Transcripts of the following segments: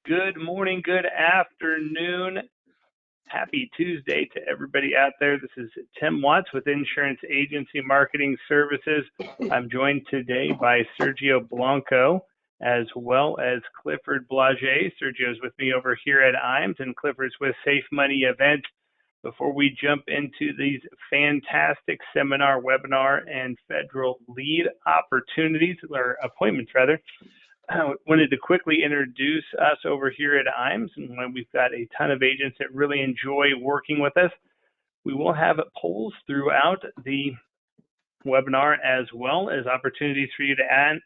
Good morning, good afternoon. Happy Tuesday to everybody out there. This is Tim Watts with Insurance Agency Marketing Services. I'm joined today by Sergio Blanco as well as Clifford Blodgett. Sergio's with me over here at IAMS and Clifford's with Safe Money Event. Before we jump into these fantastic seminar, webinar, and federal lead opportunities, or appointments rather, I wanted to quickly introduce us over here at IAMS, and we've got a ton of agents that really enjoy working with us. We will have polls throughout the webinar as well as opportunities for you to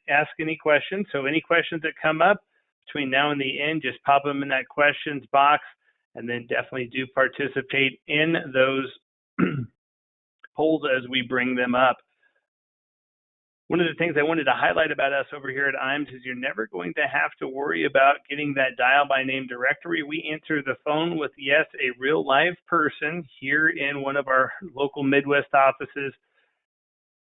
ask any questions. So any questions that come up between now and the end, just pop them in that questions box, and then definitely do participate in those polls as we bring them up. One of the things I wanted to highlight about us over here at IAMS is you're never going to have to worry about getting that dial by name directory. We answer the phone with, yes, a real live person here in one of our local Midwest offices.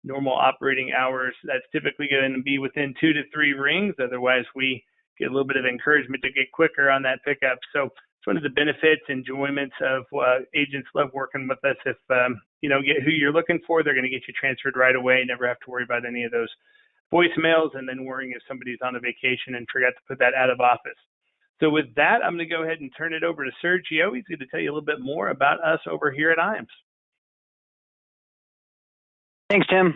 Normal operating hours, that's typically going to be within 2 to 3 rings. Otherwise, we get a little bit of encouragement to get quicker on that pickup. So it's one of the benefits, enjoyments of agents love working with us. If you know, get who you're looking for, they're going to get you transferred right away. Never have to worry about any of those voicemails and then worrying if somebody's on a vacation and forgot to put that out of office. So with that, I'm going to go ahead and turn it over to Sergio. He's going to tell you a little bit more about us over here at IAMS. Thanks, Tim.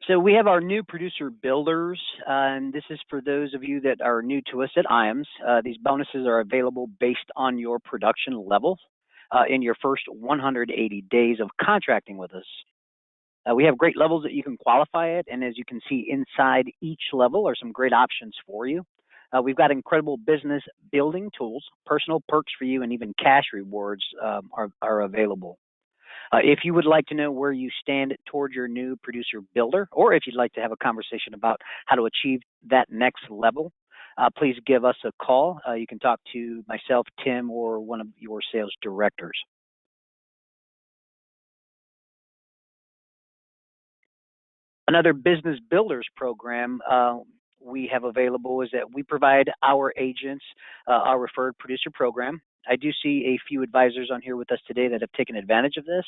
So we have our new producer builders, and this is for those of you that are new to us at IAMS. These bonuses are available based on your production level in your first 180 days of contracting with us. We have great levels that you can qualify at, and as you can see inside each level are some great options for you. We've got incredible business building tools, personal perks for you, and even cash rewards are available. If you would like to know where you stand toward your new producer builder, or if you'd like to have a conversation about how to achieve that next level, please give us a call. You can talk to myself, Tim, or one of your sales directors. Another business builders program we have available is that we provide our agents our referred producer program. I do see a few advisors on here with us today that have taken advantage of this.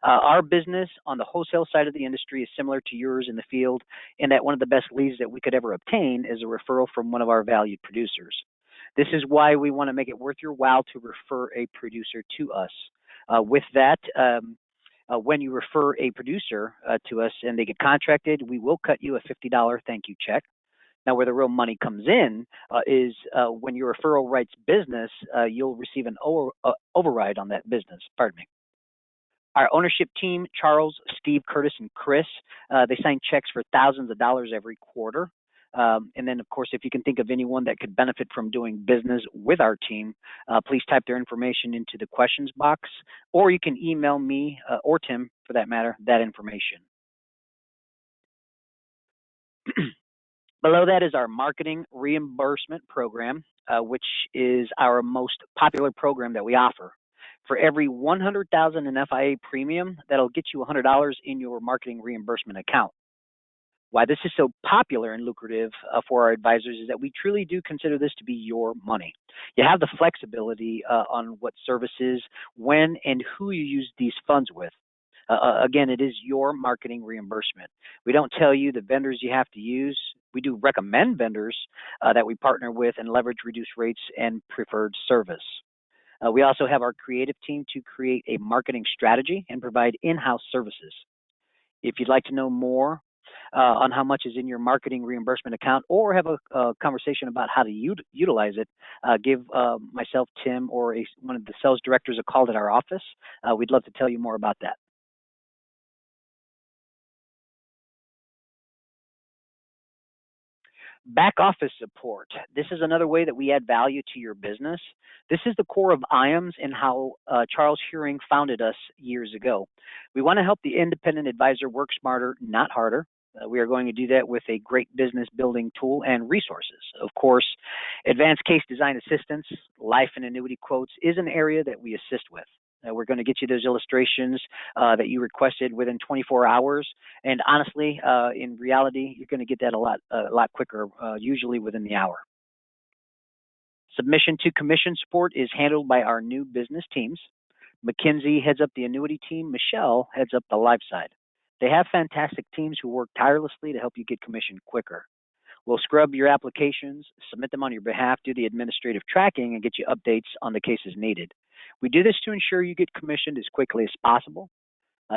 Our business on the wholesale side of the industry is similar to yours in the field, in that one of the best leads that we could ever obtain is a referral from one of our valued producers. This is why we want to make it worth your while to refer a producer to us. With that, when you refer a producer to us and they get contracted, we will cut you a $50 thank you check. Now, where the real money comes in is when your referral writes business, you'll receive an override on that business. Pardon me. Our ownership team, Charles, Steve, Curtis, and Chris, they sign checks for thousands of dollars every quarter. And then, of course, if you can think of anyone that could benefit from doing business with our team, please type their information into the questions box, or you can email me or Tim, for that matter, that information. Below that is our marketing reimbursement program, which is our most popular program that we offer. For every $100,000 in FIA premium, that'll get you $100 in your marketing reimbursement account. Why this is so popular and lucrative for our advisors is that we truly do consider this to be your money. You have the flexibility on what services, when, and who you use these funds with. Again, it is your marketing reimbursement. We don't tell you the vendors you have to use. We do recommend vendors that we partner with and leverage reduced rates and preferred service. We also have our creative team to create a marketing strategy and provide in-house services. If you'd like to know more on how much is in your marketing reimbursement account, or have a conversation about how to utilize it, give myself, Tim, or one of the sales directors a call at our office. We'd love to tell you more about that. Back office support. This is another way that we add value to your business. This is the core of IAMS and how Charles Huring founded us years ago. We want to help the independent advisor work smarter, not harder. We are going to do that with a great business building tool and resources. Of course, advanced case design assistance, life and annuity quotes is an area that we assist with. We're going to get you those illustrations that you requested within 24 hours. And honestly, in reality, you're going to get that a lot quicker, usually within the hour. Submission to commission support is handled by our new business teams. Mackenzie heads up the annuity team. Michelle heads up the life side. They have fantastic teams who work tirelessly to help you get commission quicker. We'll scrub your applications, submit them on your behalf, do the administrative tracking, and get you updates on the cases needed. We do this to ensure you get commissioned as quickly as possible.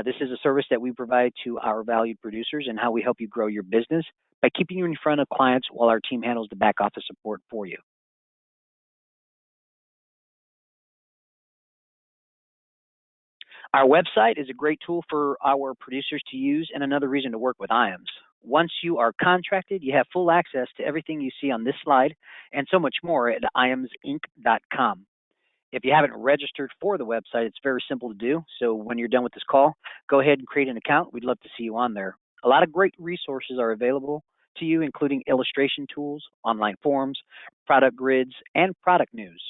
This is a service that we provide to our valued producers and how we help you grow your business by keeping you in front of clients while our team handles the back office support for you. Our website is a great tool for our producers to use and another reason to work with IAMS. Once you are contracted, you have full access to everything you see on this slide and so much more at iamsinc.com. If you haven't registered for the website, it's very simple to do. So when you're done with this call, go ahead and create an account. We'd love to see you on there. A lot of great resources are available to you, including illustration tools, online forums, product grids, and product news.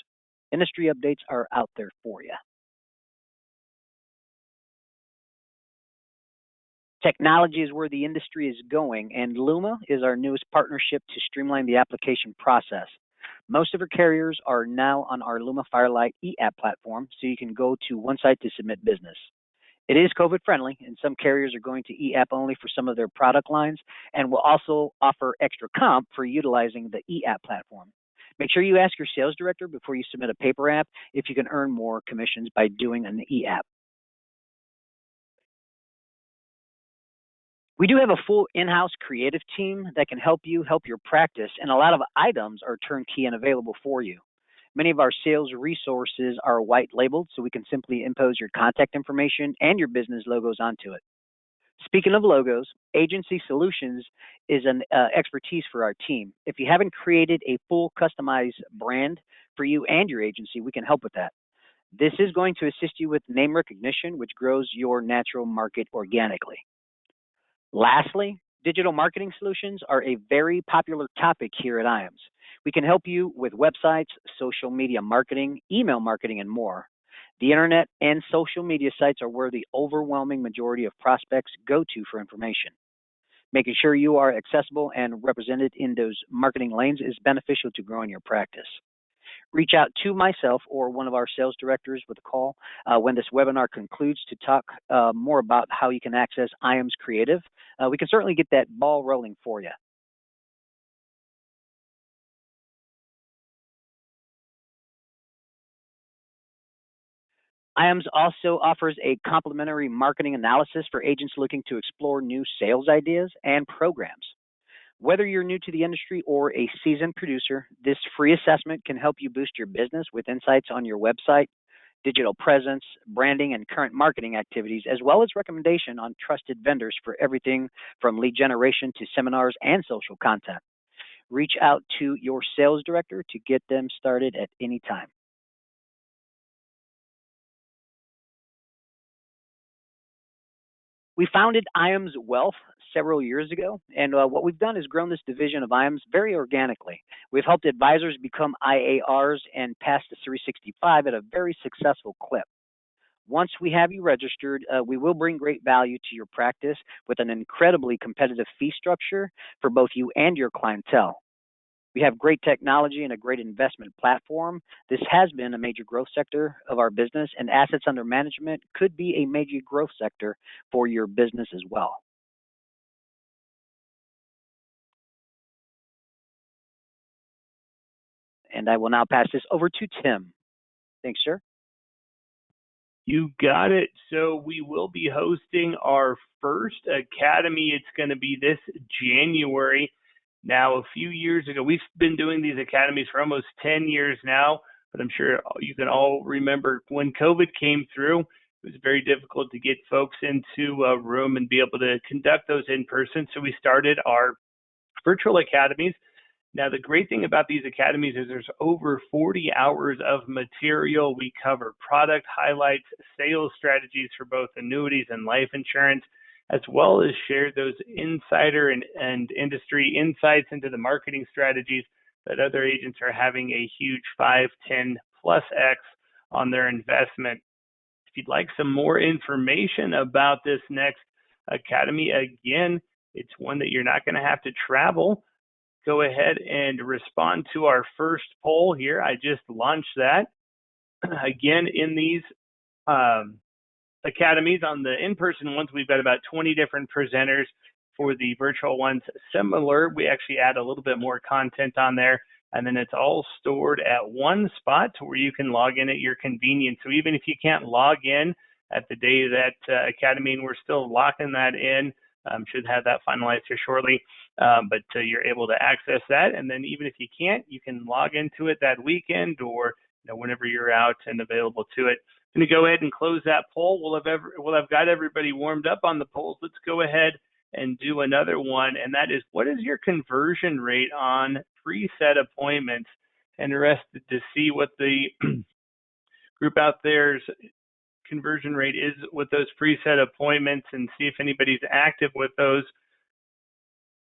Industry updates are out there for you. Technology is where the industry is going, and Luma is our newest partnership to streamline the application process. Most of our carriers are now on our Luma Firelight e-app platform, so you can go to one site to submit business. It is COVID friendly, and some carriers are going to e-app only for some of their product lines, and will also offer extra comp for utilizing the e-app platform. Make sure you ask your sales director before you submit a paper app if you can earn more commissions by doing an e-app. We do have a full in-house creative team that can help you help your practice, and a lot of items are turnkey and available for you. Many of our sales resources are white labeled, so we can simply impose your contact information and your business logos onto it. Speaking of logos, Agency Solutions is an expertise for our team. If you haven't created a full customized brand for you and your agency, we can help with that. This is going to assist you with name recognition, which grows your natural market organically. Lastly, digital marketing solutions are a very popular topic here at IAMS. We can help you with websites, social media marketing, email marketing, and more. The internet and social media sites are where the overwhelming majority of prospects go to for information. Making sure you are accessible and represented in those marketing lanes is beneficial to growing your practice. Reach out to myself or one of our sales directors with a call when this webinar concludes to talk more about how you can access IAMS Creative. We can certainly get that ball rolling for you. IAMS also offers a complimentary marketing analysis for agents looking to explore new sales ideas and programs. Whether you're new to the industry or a seasoned producer, this free assessment can help you boost your business with insights on your website, digital presence, branding, and current marketing activities, as well as recommendation on trusted vendors for everything from lead generation to seminars and social content. Reach out to your sales director to get them started at any time. We founded IAMS Wealth several years ago, and what we've done is grown this division of IAMS very organically. We've helped advisors become IARs and pass the 365 at a very successful clip. Once we have you registered, we will bring great value to your practice with an incredibly competitive fee structure for both you and your clientele. We have great technology and a great investment platform. This has been a major growth sector of our business, and assets under management could be a major growth sector for your business as well. And I will now pass this over to Tim. Thanks, sir. You got it. So we will be hosting our first academy. It's going to be this January. Now, a few years ago, we've been doing these academies for almost 10 years now, but I'm sure you can all remember when COVID came through, it was very difficult to get folks into a room and be able to conduct those in person. So we started our virtual academies. Now, the great thing about these academies is there's over 40 hours of material. We cover product highlights, sales strategies for both annuities and life insurance, as well as share those insider and industry insights into the marketing strategies that other agents are having a huge 5, 10 plus X on their investment. If you'd like some more information about this next academy, again, it's one that you're not going to have to travel. go ahead and respond to our first poll here. I just launched that. Again, in these academies, on the in-person ones, we've got about 20 different presenters. For the virtual ones, similar, we actually add a little bit more content on there, and then it's all stored at one spot where you can log in at your convenience. So even if you can't log in at the day of that academy, and we're still locking that in, should have that finalized here shortly, but you're able to access that. And then even if you can't, you can log into it that weekend or whenever you're out and available to it. I'm going to go ahead and close that poll. We'll have got everybody warmed up on the polls. Let's go ahead and do another one, and that is, what is your conversion rate on preset appointments? Interested to see what the group out there's conversion rate is with those preset appointments, and see if anybody's active with those.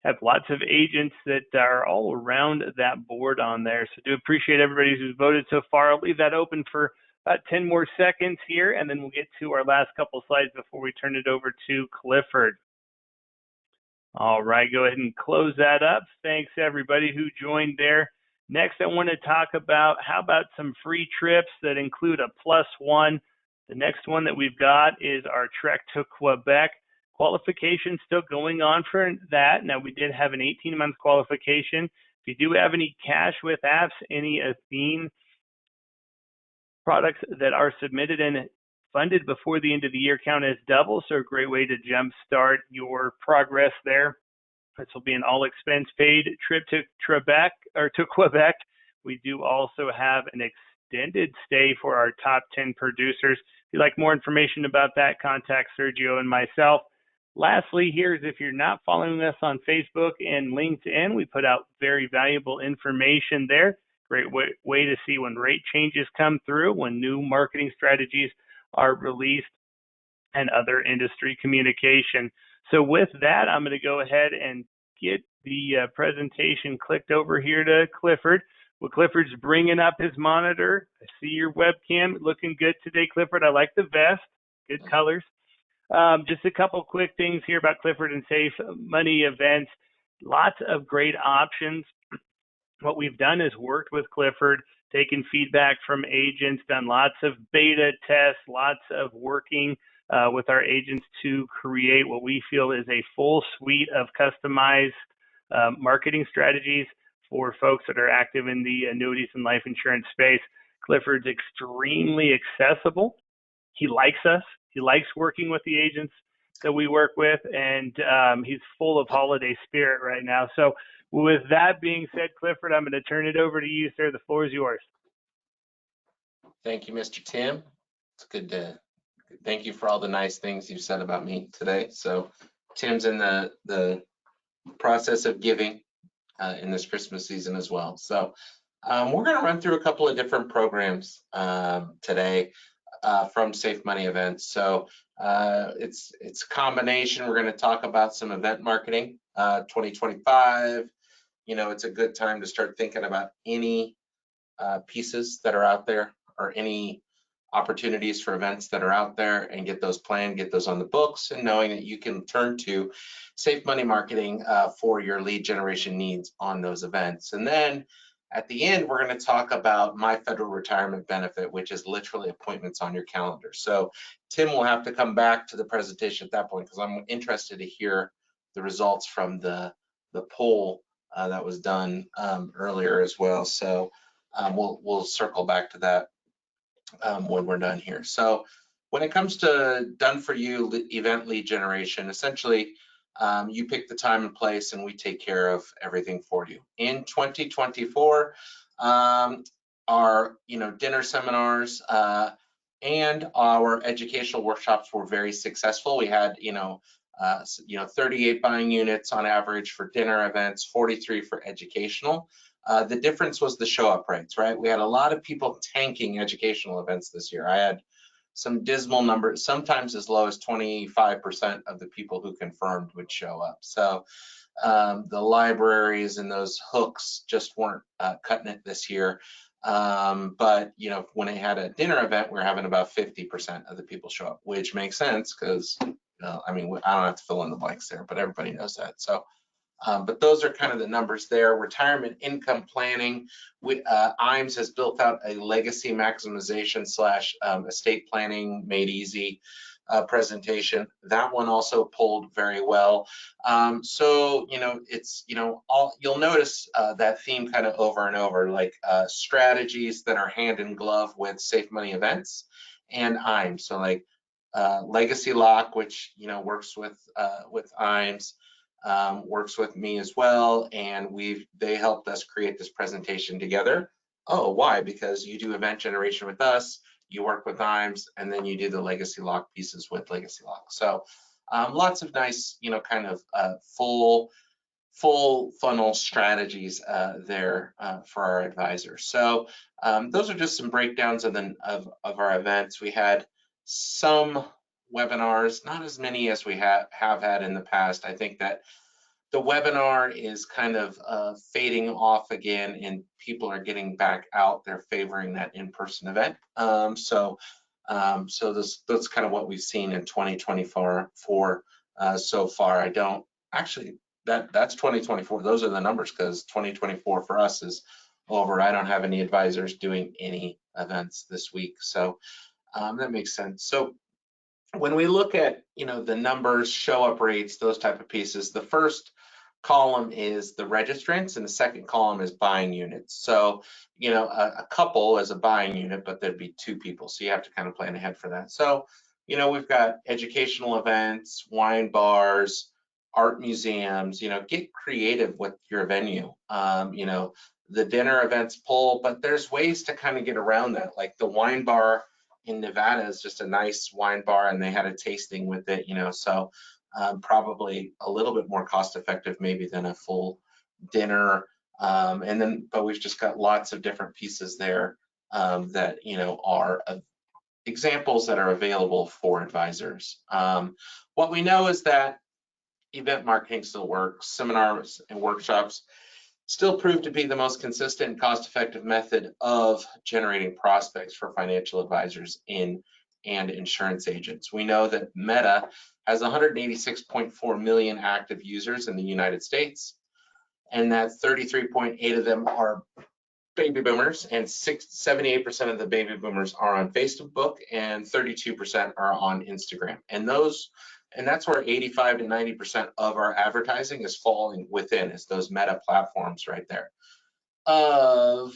Have lots of agents that are all around that board on there, so do appreciate everybody who's voted so far. I'll leave that open for about 10 more seconds here, and then we'll get to our last couple slides before we turn it over to Clifford. All right, go ahead and close that up. Thanks everybody who joined there. Next, I want to talk about how about some free trips that include a +1. The next one that we've got is our trek to Quebec. Qualification still going on for that. Now, we did have an 18-month qualification. If you do have any cash with apps, any Athene products that are submitted and funded before the end of the year count as double, so a great way to jumpstart your progress there. This will be an all expense paid trip to Quebec. We do also have an extended stay for our top 10 producers. If you'd like more information about that, contact Sergio and myself. Lastly, here's if you're not following us on Facebook and LinkedIn, we put out very valuable information there. Great way to see when rate changes come through, when new marketing strategies are released, and other industry communication. So with that, I'm going to go ahead and get the presentation clicked over here to Clifford. Well, Clifford's bringing up his monitor. I see your webcam looking good today, Clifford. I like the vest, good colors. Just a couple quick things here about Clifford and Safe Money events. Lots of great options. What we've done is worked with Clifford, taken feedback from agents, done lots of beta tests, lots of working with our agents to create what we feel is a full suite of customized marketing strategies for folks that are active in the annuities and life insurance space. Clifford's extremely accessible. He likes us. He likes working with the agents that we work with, and he's full of holiday spirit right now. So with that being said, Clifford, I'm going to turn it over to you, sir. The floor is yours. Thank you, Mr. Tim. It's good to thank you for all the nice things you said about me today. So Tim's in the process of giving in this Christmas season as well. So we're going to run through a couple of different programs today from Safe Money events. So it's a combination. We're going to talk about some event marketing 2025. It's a good time to start thinking about any pieces that are out there or any opportunities for events that are out there, and get those planned, get those on the books, and knowing that you can turn to Safe Money marketing for your lead generation needs on those events. And then at the end, we're going to talk about my federal retirement benefit, which is literally appointments on your calendar. So Tim will have to come back to the presentation at that point, because I'm interested to hear the results from the poll that was done earlier as well. So we'll circle back to that when we're done here. So when it comes to done for you event lead generation, essentially you pick the time and place, and we take care of everything for you. In 2024, our dinner seminars and our educational workshops were very successful. We had 38 buying units on average for dinner events, 43 for educational. The difference was the show up rates, right? We had a lot of people tanking educational events this year. I had some dismal numbers, sometimes as low as 25% of the people who confirmed would show up. So the libraries and those hooks just weren't cutting it this year. But when I had a dinner event, we're having about 50% of the people show up, which makes sense because I don't have to fill in the blanks there, but everybody knows that. So But those are kind of the numbers there. Retirement income planning. IMES has built out a legacy maximization / estate planning made easy presentation. That one also pulled very well. So, it's, you'll notice that theme kind of over and over, like strategies that are hand in glove with Safe Money events and IMES. So like Legacy Lock, which, works with IMES, works with me as well. And they helped us create this presentation together. Oh, why? Because you do event generation with us, you work with IMES, and then you do the Legacy Lock pieces with Legacy Lock. So lots of nice, kind of full funnel strategies there for our advisors. So those are just some breakdowns of our events. We had some webinars, not as many as we have had in the past. I think that the webinar is kind of fading off again, and people are getting back out. They're favoring that in-person event. So that's kind of what we've seen in 2024 so far. I don't actually, that's 2024. Those are the numbers, because 2024 for us is over. I don't have any advisors doing any events this week. So that makes sense. So when we look at, the numbers, show up rates, those type of pieces, the first column is the registrants and the second column is buying units. So, a couple is a buying unit, but there'd be 2 people. So you have to kind of plan ahead for that. So, we've got educational events, wine bars, art museums, get creative with your venue. The dinner events pull, but there's ways to kind of get around that. Like the wine bar in Nevada is just a nice wine bar, and they had a tasting with it, so probably a little bit more cost effective maybe than a full dinner. But we've just got lots of different pieces there that, are examples that are available for advisors. What we know is that event marketing still works. Seminars and workshops still prove to be the most consistent and cost-effective method of generating prospects for financial advisors and insurance agents. We know that Meta has 186.4 million active users in the United States, and that 33.8 of them are baby boomers, and 78% of the baby boomers are on Facebook, and 32% are on Instagram. And that's where 85 to 90% of our advertising is falling within, is those Meta platforms right there. Of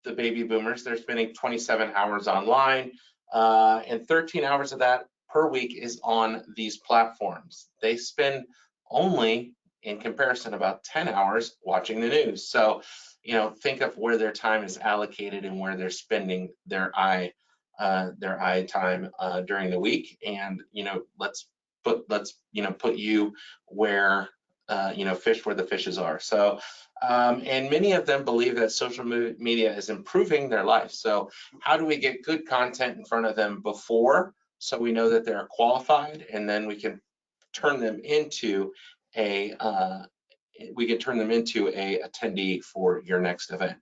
the baby boomers, they're spending 27 hours online, and 13 hours of that per week is on these platforms. They spend only, in comparison, about 10 hours watching the news. So, think of where their time is allocated and where they're spending their eye time during the week. And, let's put you where, fish where the fishes are. So, and many of them believe that social media is improving their life. So how do we get good content in front of them before, so we know that they're qualified, and then we can turn them into a attendee for your next event.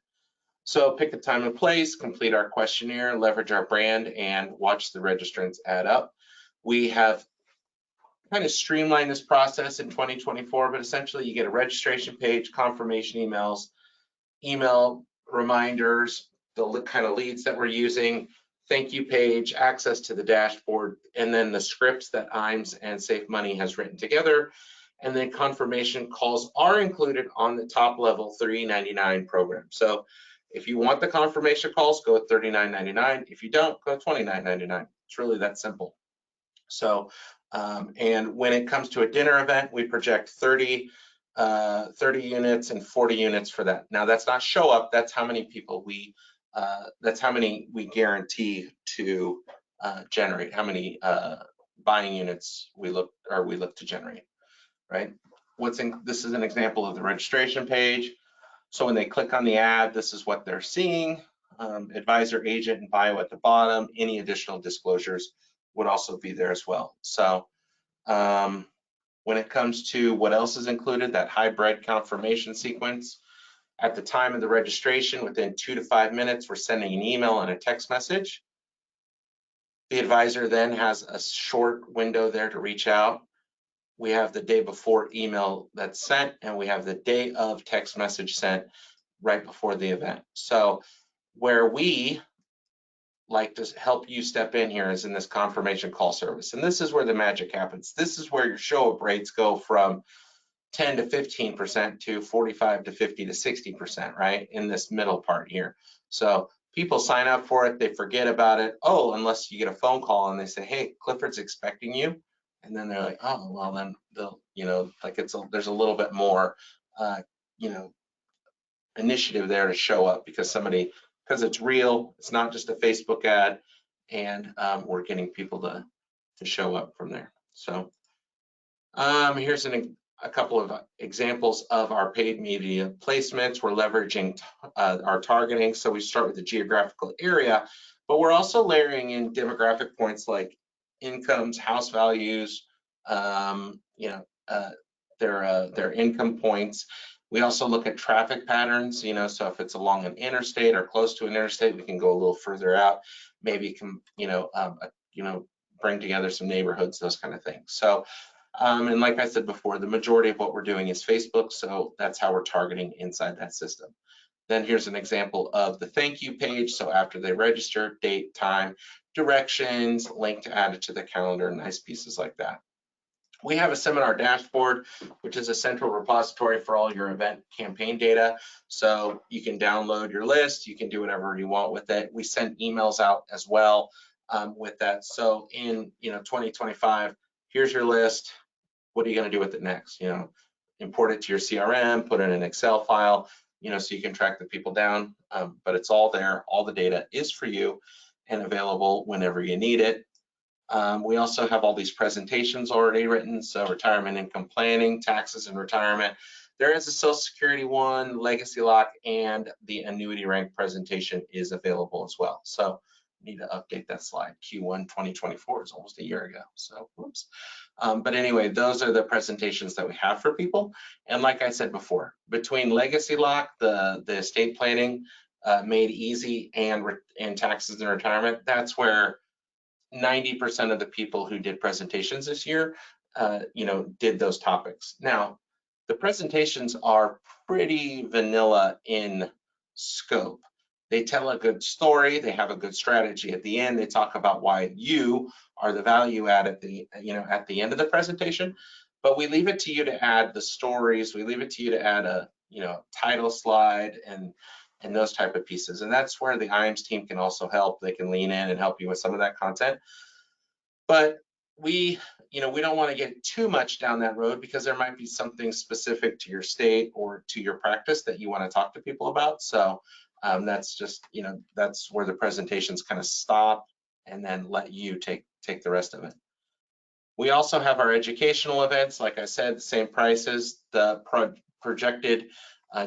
So pick a time and place, complete our questionnaire, leverage our brand, and watch the registrants add up. We have kind of streamline this process in 2024, but essentially you get a registration page, confirmation emails, email reminders, the kind of leads that we're using, thank you page, access to the dashboard, and then the scripts that IMES and Safe Money has written together. And then confirmation calls are included on the top level $3.99 program. So if you want the confirmation calls, go at $39.99. If you don't, go at $29.99. It's really that simple. So, and when it comes to a dinner event, we project 30 units and 40 units for that. Now that's not show up, that's how many people we guarantee to generate, how many buying units we look to generate, right? This is an example of the registration page. So when they click on the ad, this is what they're seeing. Advisor, agent, and bio at the bottom. Any additional disclosures would also be there as well. So when it comes to what else is included, that hybrid confirmation sequence, at the time of the registration, within 2 to 5 minutes, we're sending an email and a text message. The advisor then has a short window there to reach out. we have the day before email that's sent, and we have the day of text message sent right before the event. So where we like to help you step in here is in this confirmation call service. And this is where the magic happens. This is where your show up rates go from 10 to 15% to 45 to 50 to 60%, right? In this middle part here. So people sign up for it, they forget about it. Oh, unless you get a phone call and they say, hey, Clifford's expecting you. And then they're like, oh, well, then they'll, like there's a little bit more, you know, initiative there to show up because it's real, it's not just a Facebook ad, and we're getting people to show up from there. So here's a couple of examples of our paid media placements. We're leveraging our targeting. So we start with the geographical area, but we're also layering in demographic points like incomes, house values, their income points. We also look at traffic patterns, so if it's along an interstate or close to an interstate, we can go a little further out, maybe bring together some neighborhoods, those kind of things. So, and like I said before, the majority of what we're doing is Facebook, so that's how we're targeting inside that system. Then here's an example of the thank you page. So after they register, date, time, directions, link to add it to the calendar, nice pieces like that. We have a seminar dashboard, which is a central repository for all your event campaign data. So you can download your list, you can do whatever you want with it. We send emails out as well with that. So in 2025, here's your list. What are you going to do with it next? Import it to your CRM, put it in an Excel file, so you can track the people down. But it's all there. All the data is for you and available whenever you need it. We also have all these presentations already written, so retirement income planning, taxes and retirement. There is a Social Security one, legacy lock, and the annuity rank presentation is available as well. So need to update that slide. Q1 2024 is almost a year ago, so whoops. But anyway, those are the presentations that we have for people. And like I said before, between legacy lock, the estate planning made easy, and taxes and retirement, that's where 90% of the people who did presentations this year, did those topics. Now, the presentations are pretty vanilla in scope. They tell a good story. They have a good strategy. At the end, they talk about why you are the value add at the end of the presentation. But we leave it to you to add the stories. We leave it to you to add a title slide and those type of pieces. And that's where the IAMS team can also help. They can lean in and help you with some of that content. But we don't want to get too much down that road because there might be something specific to your state or to your practice that you want to talk to people about. So that's just, that's where the presentations kind of stop and then let you take the rest of it. We also have our educational events. Like I said, the same prices. The projected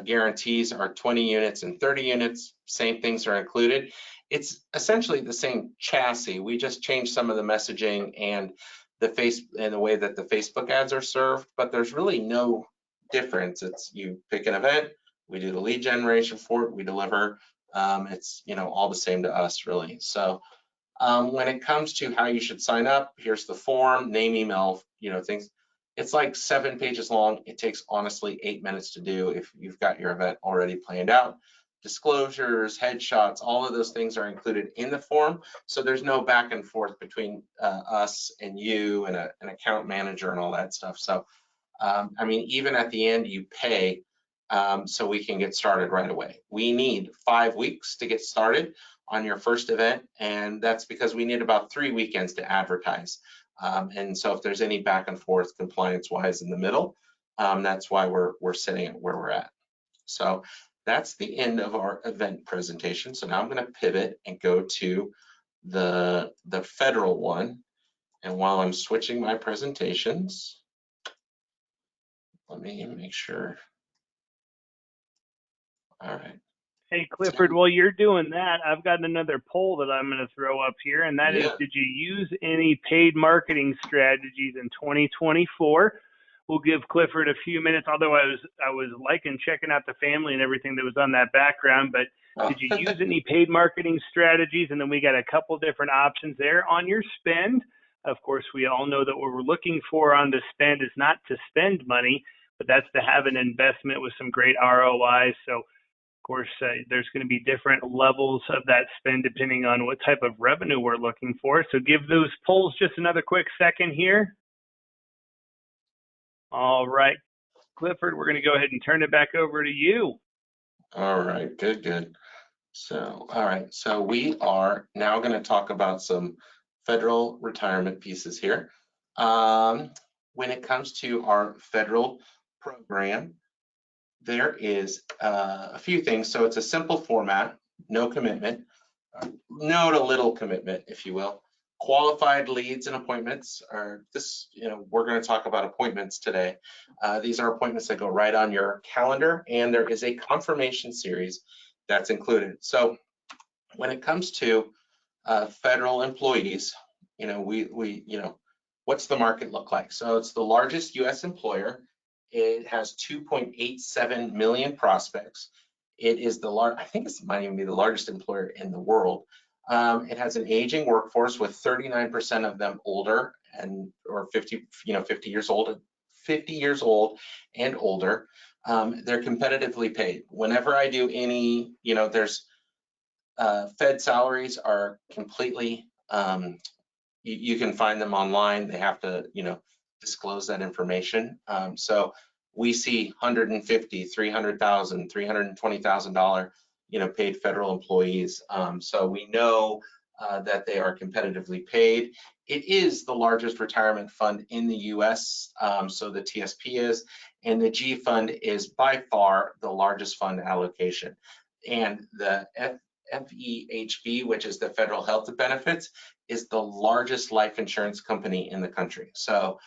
guarantees are 20 units and 30 units. Same things are included. It's essentially the same chassis. We just changed some of the messaging and the way that the Facebook ads are served, but there's really no difference. It's you pick an event, we do the lead generation for it, we deliver. It's all the same to us really. So when it comes to how you should sign up, here's the form, name, email, things. It's like 7 pages long. It takes honestly 8 minutes to do if you've got your event already planned out. Disclosures, headshots, all of those things are included in the form. So there's no back and forth between us and you and an account manager and all that stuff. So, even at the end, you pay so we can get started right away. We need 5 weeks to get started on your first event, and that's because we need about 3 weekends to advertise. And so if there's any back and forth compliance-wise in the middle, that's why we're sitting at where we're at. So that's the end of our event presentation. So now I'm going to pivot and go to the federal one. And while I'm switching my presentations, let me make sure. All right. Hey, Clifford, while you're doing that, I've got another poll that I'm going to throw up here, and that is, did you use any paid marketing strategies in 2024? We'll give Clifford a few minutes, although I was liking checking out the family and everything that was on that background, but did you use any paid marketing strategies? And then we got a couple different options there on your spend. Of course, we all know that what we're looking for on the spend is not to spend money, but that's to have an investment with some great ROI. So, of course, there's going to be different levels of that spend depending on what type of revenue we're looking for. So give those polls just another quick second here. All right, Clifford, we're going to go ahead and turn it back over to you. All right, good. So, all right, so we are now going to talk about some federal retirement pieces here. When it comes to our federal program, there is a few things. So it's a simple format, no commitment, no to little commitment, if you will. Qualified leads and appointments are this, we're going to talk about appointments today. These are appointments that go right on your calendar, and there is a confirmation series that's included. So when it comes to federal employees, what's the market look like? So it's the largest U.S. employer. It has 2.87 million prospects. It is I think it might even be the largest employer in the world. It has an aging workforce with 39% of them older or 50 years old, 50 years old and older. They're competitively paid. Whenever I do any, there's Fed salaries are completely, you can find them online. They have to, disclose that information. So we see $150,000, $300,000, $320,000, paid federal employees. So we know that they are competitively paid. It is the largest retirement fund in the U.S., so the TSP is, and the G fund is by far the largest fund allocation. And the FEHB, which is the Federal Health Benefits, is the largest life insurance company in the country. So,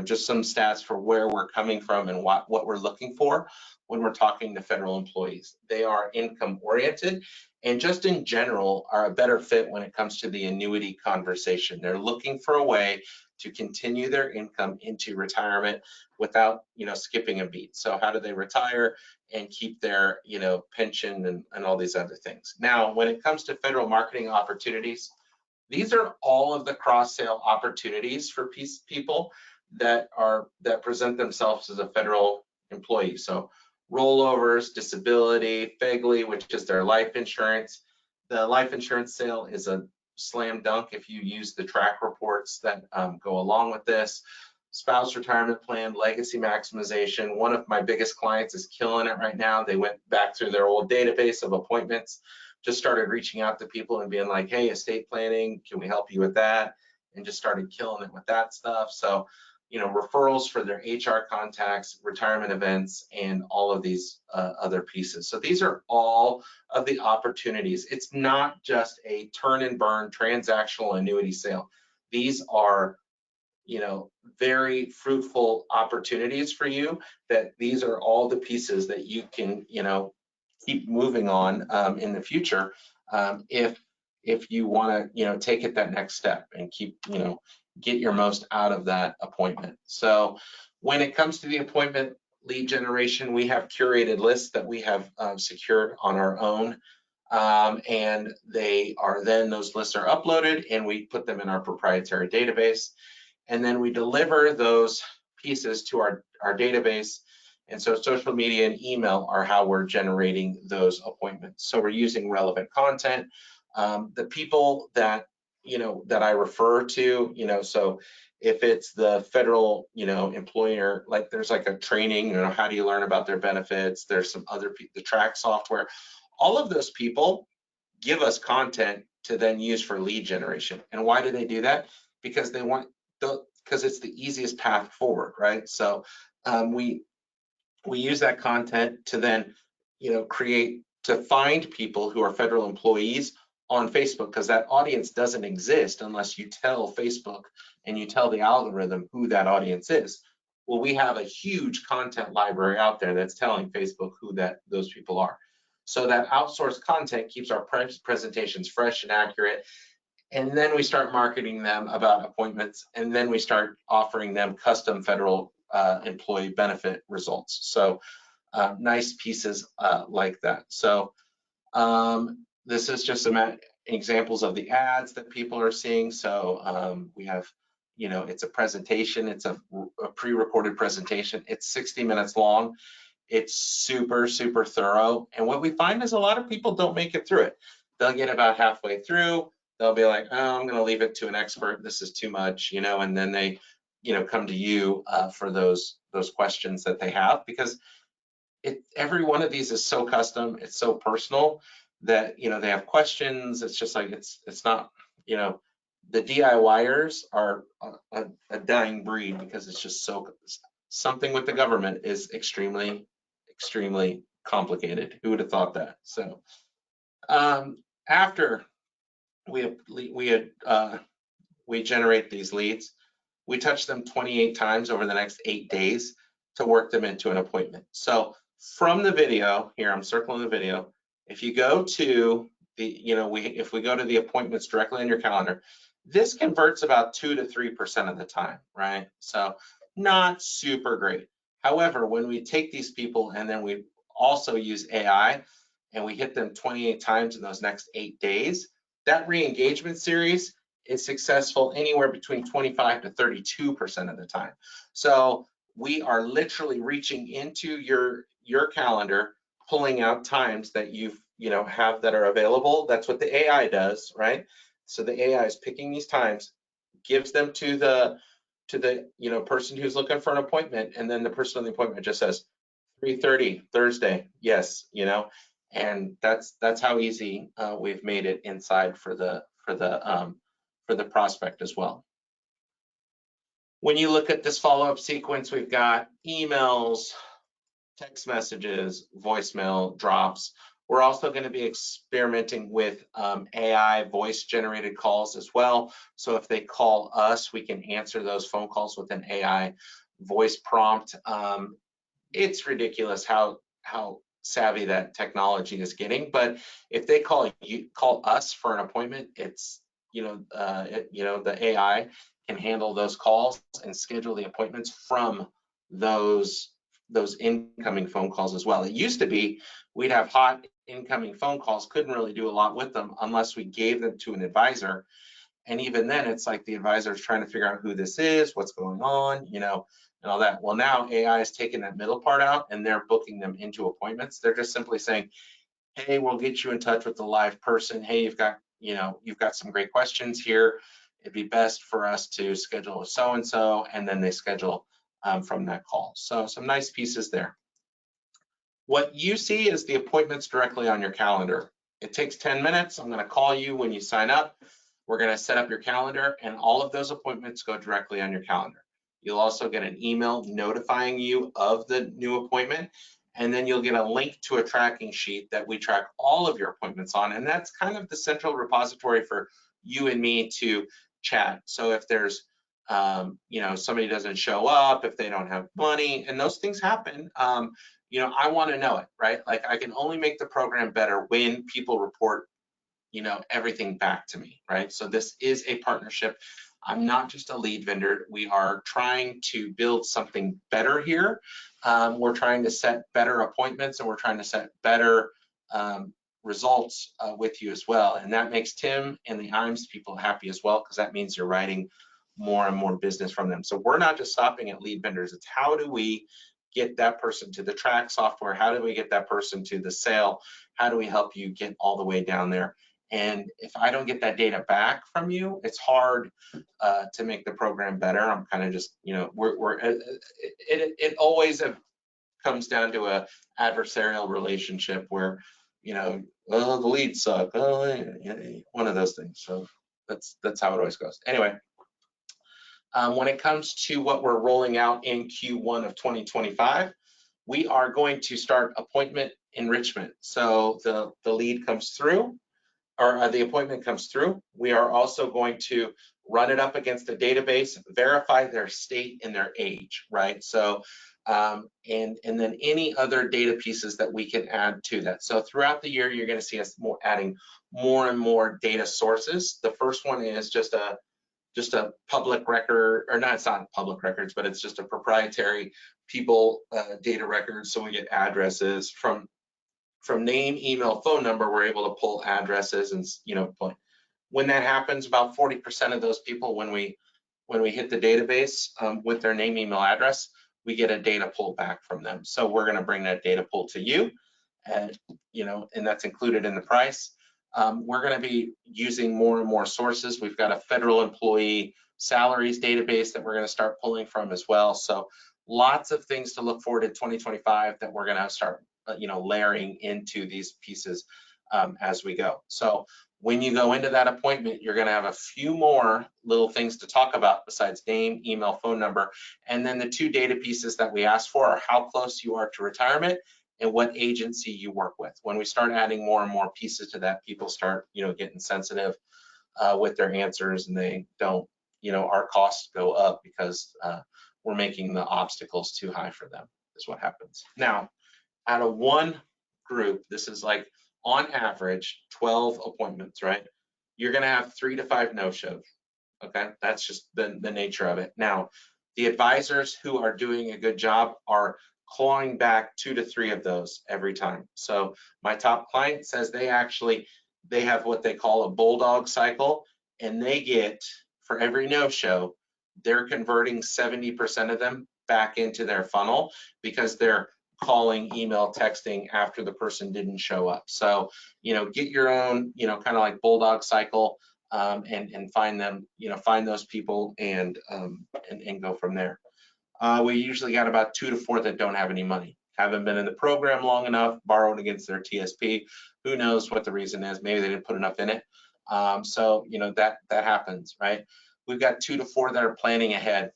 just some stats for where we're coming from and what we're looking for when we're talking to federal employees. They are income oriented and just in general are a better fit when it comes to the annuity conversation. They're looking for a way to continue their income into retirement without, skipping a beat. So how do they retire and keep their, pension and all these other things? Now, when it comes to federal marketing opportunities, these are all of the cross-sale opportunities for people that present themselves as a federal employee. So rollovers, disability, FEGLI, which is their life insurance. The life insurance sale is a slam dunk if you use the track reports that go along with this. Spouse retirement plan, legacy maximization. One of my biggest clients is killing it right now. They went back through their old database of appointments, just started reaching out to people and being like, hey, estate planning, can we help you with that? And just started killing it with that stuff. So, referrals for their HR contacts, retirement events, and all of these other pieces. So these are all of the opportunities. It's not just a turn and burn transactional annuity sale. These are very fruitful opportunities for you, that these are all the pieces that you can, keep moving on in the future if you want to, take it that next step and keep, get your most out of that appointment. So when it comes to the appointment lead generation, we have curated lists that we have secured on our own. And those lists are uploaded and we put them in our proprietary database. And then we deliver those pieces to our database. And so social media and email are how we're generating those appointments. So we're using relevant content. The people that, that I refer to, so if it's the federal, employer, like there's like a training, how do you learn about their benefits? There's some other the track software. All of those people give us content to then use for lead generation. And why do they do that? Because because it's the easiest path forward, right? So we use that content to then, to find people who are federal employees on Facebook, because that audience doesn't exist unless you tell Facebook and you tell the algorithm who that audience is. Well, we have a huge content library out there that's telling Facebook who those people are. So that outsourced content keeps our presentations fresh and accurate. And then we start marketing them about appointments, and then we start offering them custom federal employee benefit results. So nice pieces like that. So this is just examples of the ads that people are seeing. So we have, it's a presentation. It's a pre-recorded presentation. It's 60 minutes long. It's super, super thorough. And what we find is a lot of people don't make it through it. They'll get about halfway through. They'll be like, oh, I'm going to leave it to an expert. This is too much, and then they, come to you for those questions that they have, because every one of these is so custom. It's so personal that, they have questions. It's just like, it's not, the DIYers are a dying breed, because it's just something with the government is extremely, extremely complicated. Who would have thought that? So after we generate these leads, we touch them 28 times over the next 8 days to work them into an appointment. So from the video here, I'm circling the video. If you go to if we go to the appointments directly on your calendar, this converts about 2 to 3% of the time, right? So not super great. However, when we take these people and then we also use AI and we hit them 28 times in those next 8 days, that re-engagement series is successful anywhere between 25 to 32% of the time. So we are literally reaching into your calendar, pulling out times that you have that are available. That's what the AI does, right? So the AI is picking these times, gives them to the person who's looking for an appointment, and then the person on the appointment just says 3:30 Thursday, yes, and that's how easy we've made it inside for the prospect as well. When you look at this follow-up sequence, we've got emails, text messages, voicemail, drops. We're also going to be experimenting with AI voice-generated calls as well. So if they call us, we can answer those phone calls with an AI voice prompt. It's ridiculous how savvy that technology is getting. But if they call us for an appointment, it's the AI can handle those calls and schedule the appointments from those incoming phone calls as well. It used to be we'd have hot incoming phone calls, couldn't really do a lot with them unless we gave them to an advisor. And even then, it's like the advisor is trying to figure out who this is, what's going on, and all that. Well, now AI is taking that middle part out and they're booking them into appointments. They're just simply saying, hey, we'll get you in touch with the live person. Hey, you've got some great questions here. It'd be best for us to schedule with so-and-so, and then they schedule from that call. So some nice pieces there. What you see is the appointments directly on your calendar. It takes 10 minutes. I'm going to call you when you sign up. We're going to set up your calendar, and all of those appointments go directly on your calendar. You'll also get an email notifying you of the new appointment, and then you'll get a link to a tracking sheet that we track all of your appointments on, and that's kind of the central repository for you and me to chat. So if there's somebody doesn't show up, if they don't have money, and those things happen, I want to know it, right? Like, I can only make the program better when people report everything back to me, right? So this is a partnership. I'm not just a lead vendor. We are trying to build something better here. We're trying to set better appointments, and we're trying to set better results with you as well. And that makes Tim and the IMS people happy as well, because that means you're writing more and more business from them. So we're not just stopping at lead vendors. It's how do we get that person to the track software? How do we get that person to the sale? How do we help you get all the way down there? And if I don't get that data back from you, it's hard to make the program better. I'm kind of just, it always comes down to a adversarial relationship where, oh, the leads suck, one of those things. So that's how it always goes. Anyway, when it comes to what we're rolling out in Q1 of 2025, we are going to start appointment enrichment. So the lead comes through, or the appointment comes through. We are also going to run it up against a database, verify their state and their age, right? So, and then any other data pieces that we can add to that. So throughout the year, you're going to see us adding more and more data sources. The first one is just a public record, or not, it's not public records, but it's just a proprietary people data record. So we get addresses from from name, email, phone number, we're able to pull addresses and, you know, when that happens, about 40% of those people, when we hit the database with their name, email, address, we get a data pull back from them. So we're going to bring that data pull to you, and you know, and that's included in the price. We're going to be using more and more sources. We've got a federal employee salaries database that we're going to start pulling from as well. So lots of things to look forward to 2025 that we're going to start, you know, layering into these pieces as we go. So when you go into that appointment, you're going to have a few more little things to talk about besides name, email, phone number. And then the two data pieces that we asked for are how close you are to retirement and what agency you work with. When we start adding more and more pieces to that, people start, you know, getting sensitive with their answers, and they don't, you know, our costs go up because we're making the obstacles too high for them, is what happens. Now, out of one group, this is like on average 12 appointments, right? You're going to have 3 to 5 no-shows. Okay, that's just the nature of it. Now, the advisors who are doing a good job are clawing back 2 to 3 of those every time. So my top client says they have what they call a bulldog cycle, and they get, for every no-show, they're converting 70% of them back into their funnel because they're calling, email, texting after the person didn't show up. So, you know, get your own, you know, kind of like bulldog cycle, and find them, you know, find those people and go from there. We usually got about 2 to 4 that don't have any money, haven't been in the program long enough, borrowed against their TSP. Who knows what the reason is? Maybe they didn't put enough in it. So, you know, that happens, right? We've got 2 to 4 that are planning ahead.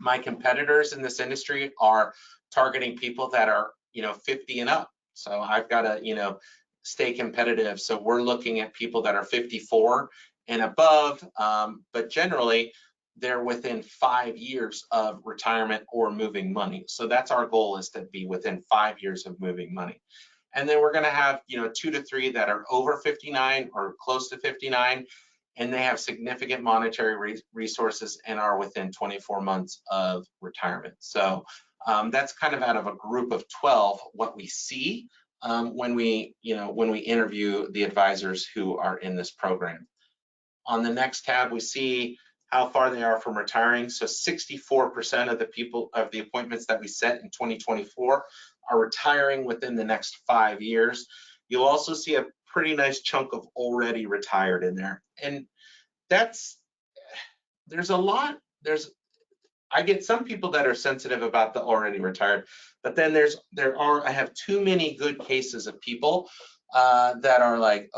My competitors in this industry are targeting people that are, you know, 50 and up. So I've got to, you know, stay competitive. So we're looking at people that are 54 and above, but generally they're within 5 years of retirement or moving money. So that's our goal, is to be within 5 years of moving money. And then we're going to have, you know, 2 to 3 that are over 59 or close to 59, and they have significant monetary resources and are within 24 months of retirement. So that's kind of out of a group of 12 what we see when we interview the advisors who are in this program. On the next tab, we see how far they are from retiring. So 64% of the appointments that we set in 2024 are retiring within the next 5 years. You'll also see a pretty nice chunk of already retired in there. And there's a lot, I get some people that are sensitive about the already retired, but then I have too many good cases of people that are like,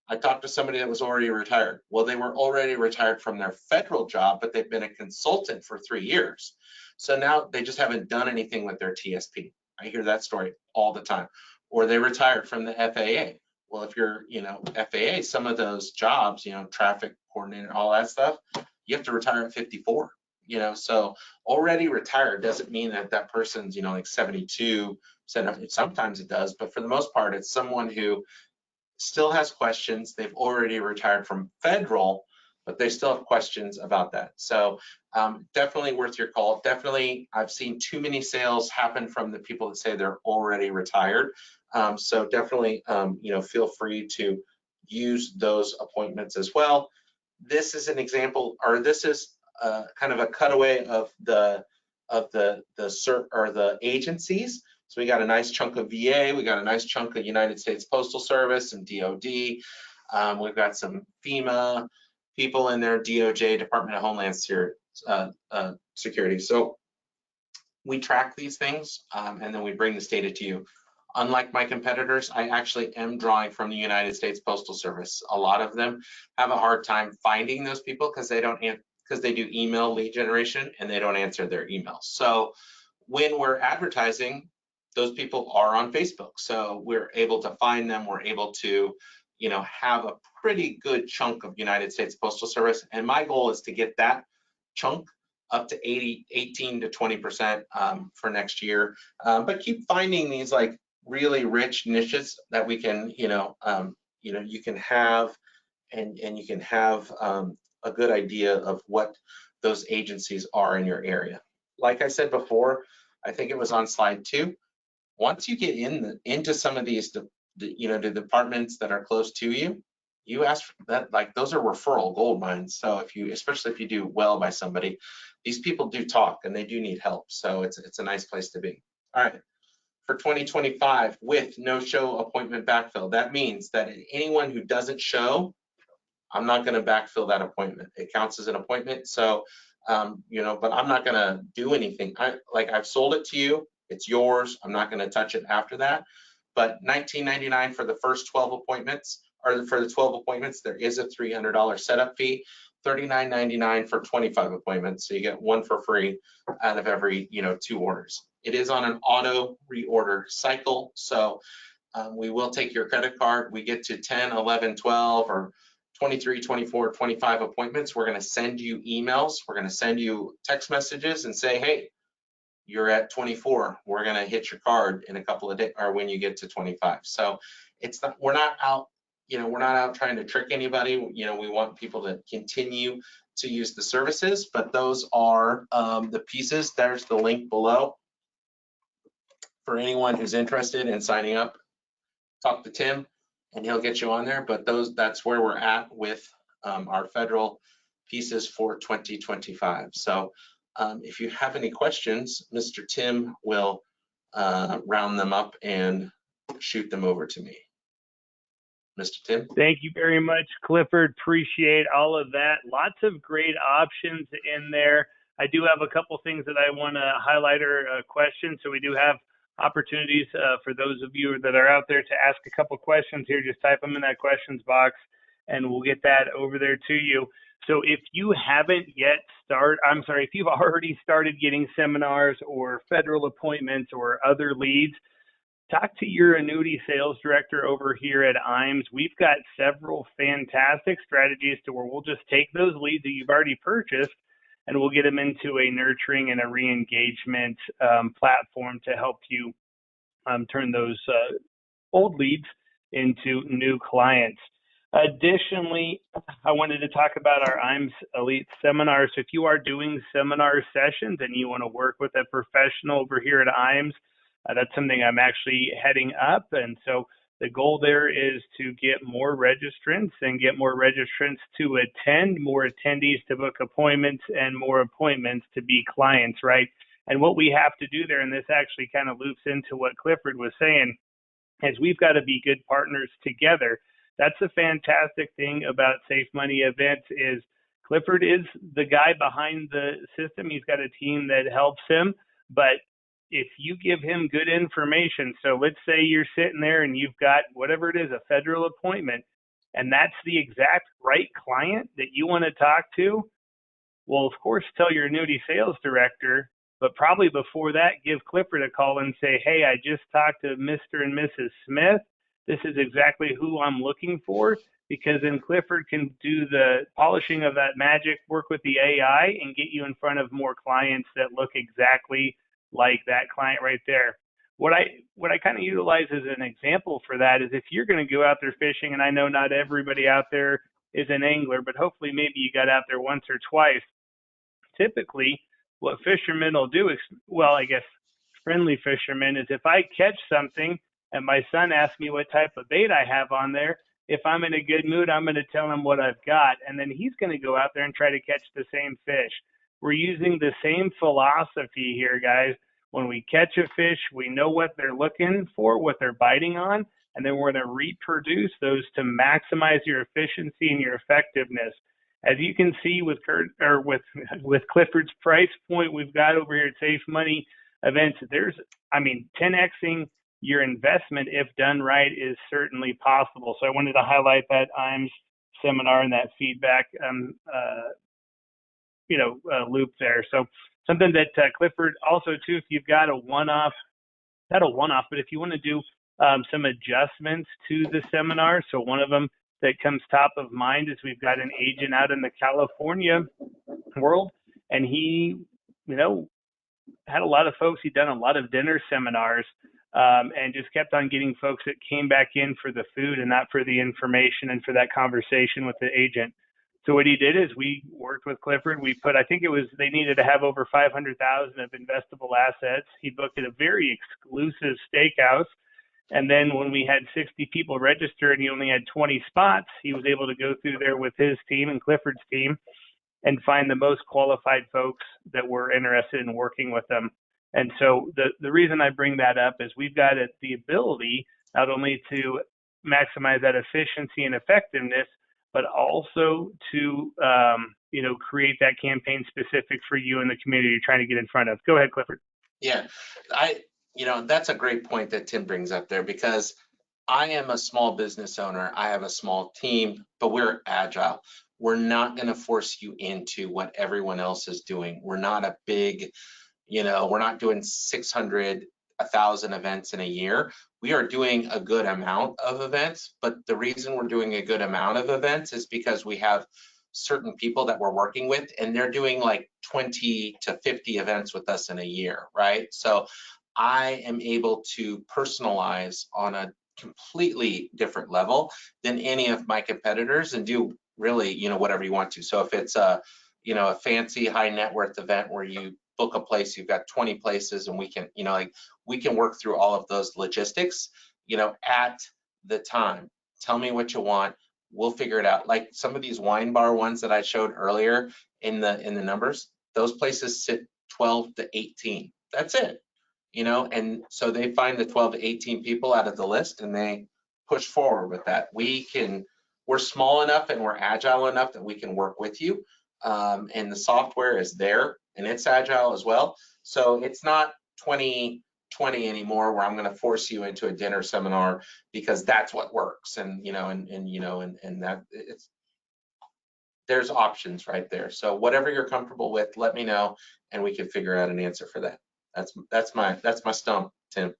I talked to somebody that was already retired. Well, they were already retired from their federal job, but they've been a consultant for 3 years. So now they just haven't done anything with their TSP. I hear that story all the time. Or they retired from the FAA. Well, if you're, you know, FAA, some of those jobs, you know, traffic coordinator, all that stuff, you have to retire at 54. You know, so already retired doesn't mean that that person's, you know, like 72. Sometimes it does, but for the most part, it's someone who still has questions. They've already retired from federal, but they still have questions about that. So definitely worth your call. Definitely, I've seen too many sales happen from the people that say they're already retired. So definitely, you know, feel free to use those appointments as well. This is an example, or this is kind of a cutaway of the agencies. So we got a nice chunk of VA, we got a nice chunk of United States Postal Service and DOD. We've got some FEMA people in there, DOJ, Department of Homeland Security. So we track these things and then we bring this data to you. Unlike my competitors, I actually am drawing from the United States Postal Service. A lot of them have a hard time finding those people because they do email lead generation and they don't answer their emails. So when we're advertising, those people are on Facebook. So we're able to find them. We're able to, you know, have a pretty good chunk of United States Postal Service. And my goal is to get that chunk up to 18 to 20% for next year. But keep finding these like really rich niches that we can, you can have, and you can have a good idea of what those agencies are in your area. Like I said before, I think it was on slide 2. once you get into some of these, the departments that are close to you, you ask for that, like those are referral gold mines. So especially if you do well by somebody, these people do talk and they do need help. So it's a nice place to be. All right. For 2025 with no show appointment backfill, that means that anyone who doesn't show, I'm not going to backfill that appointment. It counts as an appointment. So, but I'm not going to do anything. I've sold it to you. It's yours. I'm not going to touch it after that. But $19.99 for the first 12 appointments, or for the 12 appointments, there is a $300 setup fee. $39.99 for 25 appointments. So you get one for free out of every, 2 orders. It is on an auto reorder cycle. So we will take your credit card. We get to 10, 11, 12, or 23, 24, 25 appointments. We're going to send you emails. We're going to send you text messages and say, hey, you're at 24. We're going to hit your card in a couple of days, or when you get to 25. So we're not out trying to trick anybody. We want people to continue to use the services, but those are the pieces. There's the link below for anyone who's interested in signing up. Talk to Tim and he'll get you on there, but that's where we're at with our federal pieces for 2025. So if you have any questions, Mr. Tim will round them up and shoot them over to me. Mr. Tim? Thank you very much, Clifford. Appreciate all of that. Lots of great options in there. I do have a couple things that I want to highlight or questions. So we do have opportunities for those of you that are out there to ask a couple questions here. Just type them in that questions box and we'll get that over there to you. So if you haven't yet if you've already started getting seminars or federal appointments or other leads, talk to your annuity sales director over here at IMES. We've got several fantastic strategies to where we'll just take those leads that you've already purchased and we'll get them into a nurturing and a re-engagement platform to help you turn those old leads into new clients. Additionally, I wanted to talk about our IMES Elite seminars. So if you are doing seminar sessions and you want to work with a professional over here at IMES, that's something I'm actually heading up. And so the goal there is to get more registrants and get more registrants to attend, more attendees to book appointments, and more appointments to be clients, right? And what we have to do there, and this actually kind of loops into what Clifford was saying, is we've got to be good partners together. That's the fantastic thing about Safe Money events is Clifford is the guy behind the system. He's got a team that helps him, but if you give him good information, so let's say you're sitting there and you've got whatever it is, a federal appointment, and that's the exact right client that you want to talk to, well, of course, tell your annuity sales director, but probably before that, give Clifford a call and say, hey, I just talked to Mr. and Mrs. Smith. This is exactly who I'm looking for, because then Clifford can do the polishing of that magic, work with the AI, and get you in front of more clients that look exactly like that client right there. What I kind of utilize as an example for that is if you're going to go out there fishing, and I know not everybody out there is an angler, but hopefully maybe you got out there once or twice. Typically, what fishermen will do is, well, I guess friendly fishermen, is if I catch something and my son asks me what type of bait I have on there, if I'm in a good mood, I'm going to tell him what I've got, and then he's going to go out there and try to catch the same fish. We're using the same philosophy here, guys. When we catch a fish, we know what they're looking for, what they're biting on, and then we're going to reproduce those to maximize your efficiency and your effectiveness. As you can see with Clifford's price point we've got over here at Safe Money events, 10xing your investment, if done right, is certainly possible. So I wanted to highlight that IMES seminar and that feedback loop there. So something that Clifford also too, if you've got not a one-off, but if you want to do some adjustments to the seminar. So one of them that comes top of mind is we've got an agent out in the California world, and he, had a lot of folks. He'd done a lot of dinner seminars and just kept on getting folks that came back in for the food and not for the information and for that conversation with the agent. So what he did is we worked with Clifford. We put, I think it was, they needed to have over 500,000 of investable assets. He booked at a very exclusive steakhouse. And then when we had 60 people register and he only had 20 spots, he was able to go through there with his team and Clifford's team and find the most qualified folks that were interested in working with them. And so the reason I bring that up is we've got the ability not only to maximize that efficiency and effectiveness, but also to create that campaign specific for you and the community you're trying to get in front of. Go ahead, Clifford. Yeah, that's a great point that Tim brings up there, because I am a small business owner. I have a small team, but we're agile. We're not going to force you into what everyone else is doing. We're not a big, we're not doing 600, 1,000 events in a year. We are doing a good amount of events, but the reason we're doing a good amount of events is because we have certain people that we're working with, and they're doing like 20 to 50 events with us in a year, right? So I am able to personalize on a completely different level than any of my competitors and do really, whatever you want to. So if it's a fancy high net worth event where you book a place, you've got 20 places, and we can, we can work through all of those logistics, at the time. Tell me what you want. We'll figure it out. Like some of these wine bar ones that I showed earlier in the numbers, those places sit 12 to 18. That's it. And so they find the 12 to 18 people out of the list and they push forward with that. We're small enough and we're agile enough that we can work with you. And the software is there and it's agile as well. So it's not 2020 anymore where I'm going to force you into a dinner seminar because that's what works. And that there's options right there. So whatever you're comfortable with, let me know and we can figure out an answer for that. That's my stump, Tim.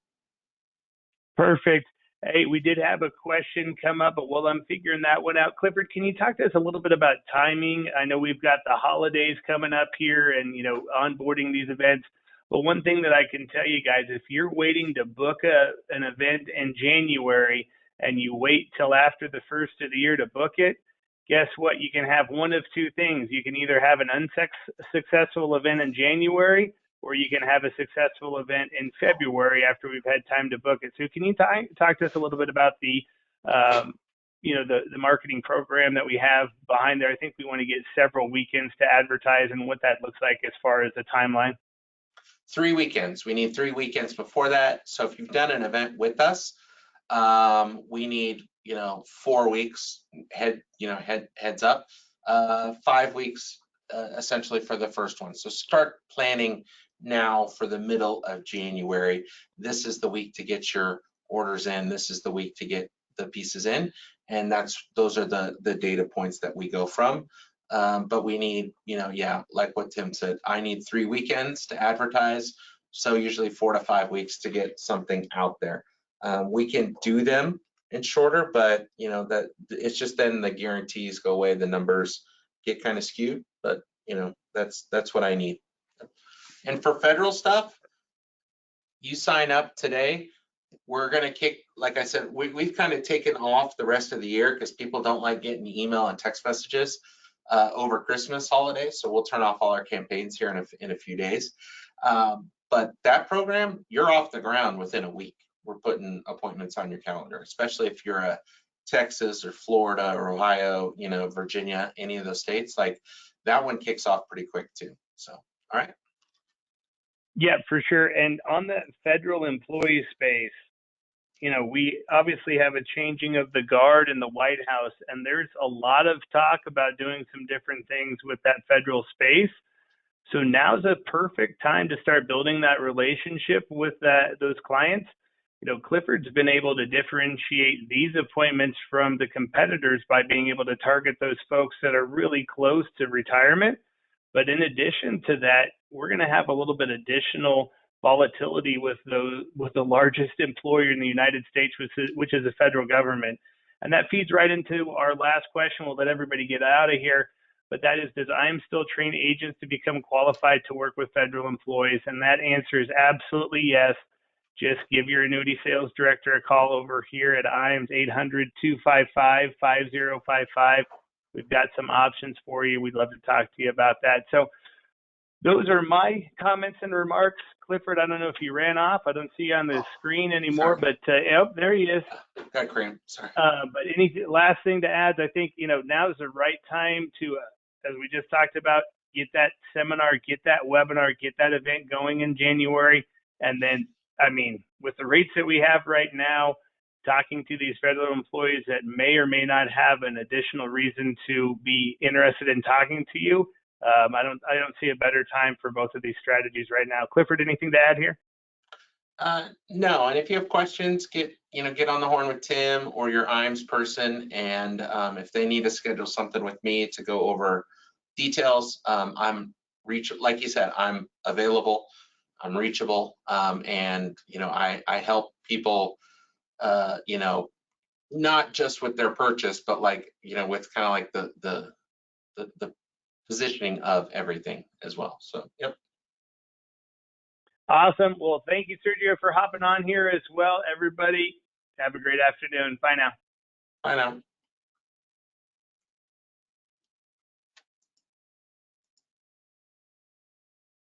Perfect. Hey, we did have a question come up, but while I'm figuring that one out, Clifford, can you talk to us a little bit about timing? I know we've got the holidays coming up here and, onboarding these events. But one thing that I can tell you guys, if you're waiting to book an event in January and you wait till after the first of the year to book it, guess what? You can have one of two things. You can either have an unsuccessful event in January, or you can have a successful event in February after we've had time to book it. So can you talk to us a little bit about the marketing program that we have behind there? I think we want to get several weekends to advertise and what that looks like as far as the timeline. 3 weekends. We need 3 weekends before that. So if you've done an event with us, we need 4 weeks heads up, 5 weeks essentially for the first one. So start planning now for the middle of January. This is the week to get your orders in. This is the week to get the pieces in, and those are the data points that we go from. But we need, like what Tim said, I need 3 weekends to advertise. So usually 4 to 5 weeks to get something out there. We can do them in shorter, but that it's just then the guarantees go away, the numbers get kind of skewed. But that's what I need. And for federal stuff, you sign up today. We're going to kick, like I said, we've kind of taken off the rest of the year because people don't like getting email and text messages over Christmas holidays. So we'll turn off all our campaigns here in a few days. But that program, you're off the ground within a week. We're putting appointments on your calendar, especially if you're a Texas or Florida or Ohio, Virginia, any of those states. Like that one kicks off pretty quick too. So, all right. Yeah, for sure. And on the federal employee space, we obviously have a changing of the guard in the White House, and there's a lot of talk about doing some different things with that federal space. So now's a perfect time to start building that relationship with those clients. Clifford's been able to differentiate these appointments from the competitors by being able to target those folks that are really close to retirement. But in addition to that, we're going to have a little bit additional volatility with the largest employer in the United States, which is the federal government. And that feeds right into our last question. We'll let everybody get out of here. But that is, does IAM still train agents to become qualified to work with federal employees? And that answer is absolutely yes. Just give your Annuity Sales Director a call over here at IAM's 800-255-5055. we've got some options for you. We'd love to talk to you about that. So those are my comments and remarks. Clifford, I don't know if you ran off. I don't see you on the screen anymore, Sorry. but yep, there he is. Got cream. Sorry. But any last thing to add? I think, now is the right time to, as we just talked about, get that seminar, get that webinar, get that event going in January. And then, I mean, with the rates that we have right now, talking to these federal employees that may or may not have an additional reason to be interested in talking to you, I don't see a better time for both of these strategies right now. Clifford, anything to add here? No, and if you have questions, get on the horn with Tim or your IMS person, and if they need to schedule something with me to go over details, like you said, I'm available, I'm reachable, and I help people, not just with their purchase, but with kind of like the positioning of everything as well. So, yep. Awesome. Well, thank you, Sergio, for hopping on here as well. Everybody, have a great afternoon. Bye now. Bye now.